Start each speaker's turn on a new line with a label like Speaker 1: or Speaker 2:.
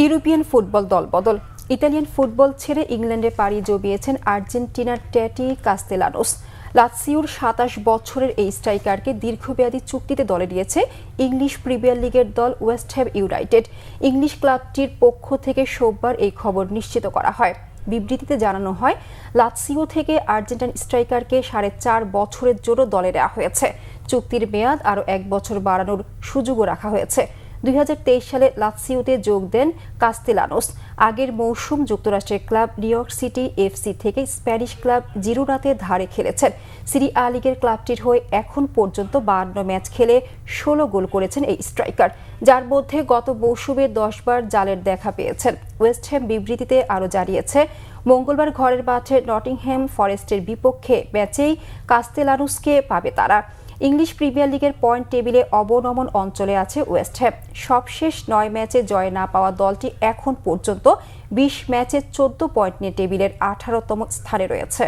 Speaker 1: European football দলবদল। Italian football ছেড়ে ইংল্যান্ডে পাড়ি জমিয়েছেন আর্জেন্টিনার ট্যাটি কাস্তেলানোস। লাৎসিওর ২৭ বছরের এই স্ট্রাইকারকে দীর্ঘমেয়াদী চুক্তিতে দলে নিয়েছে ইংলিশ প্রিমিয়ার লিগের দল ওয়েস্ট হ্যাম ইউনাইটেড। ইংলিশ ক্লাবটির পক্ষ থেকে সোমবার এই খবর নিশ্চিত করা হয়। বিবৃতিতে জানানো হয়, লাৎসিও থেকে আর্জেন্টাইন স্ট্রাইকারকে ৪.৫ বছরের জন্য দলে নেওয়া হয়েছে। চুক্তির মেয়াদ আরও ১ বছর বাড়ানোর সুযোগও রাখা হয়েছে। ২০২৩ সালে লাৎসিওতে যোগ দেন কাস্তেলানোস। আগের মৌসুম যুক্তরাষ্ট্রের club new York city FC থেকে স্প্যানিশ ক্লাব জিরোনাতে ধারে খেলেছেন। সিরি আ লিগের ক্লাবটির হয়ে এখন পর্যন্ত ৫২ ম্যাচ খেলে ১৬ গোল করেছেন এই স্ট্রাইকার, যার মধ্যে গত মৌসুমে ১০ বার জালের দেখা পেয়েছেন। ওয়েস্ট হ্যাম বিবৃতিতে আরও জানিয়েছে, মঙ্গলবার ঘরের মাঠে নটিংহ্যাম ফরেস্টের বিপক্ষে ম্যাচেই কাস্তেলানোসকে পাবে তারা। ইংলিশ প্রিমিয়ার লিগের পয়েন্ট টেবিলে অবনমন অঞ্চলে আছে ওয়েস্ট হ্যাম। সবশেষ ৯ ম্যাচে জয় না পাওয়া দলটি এখন পর্যন্ত ২০ ম্যাচে ১৪ পয়েন্ট নিয়ে টেবিলের ১৮তম স্থানে রয়েছে।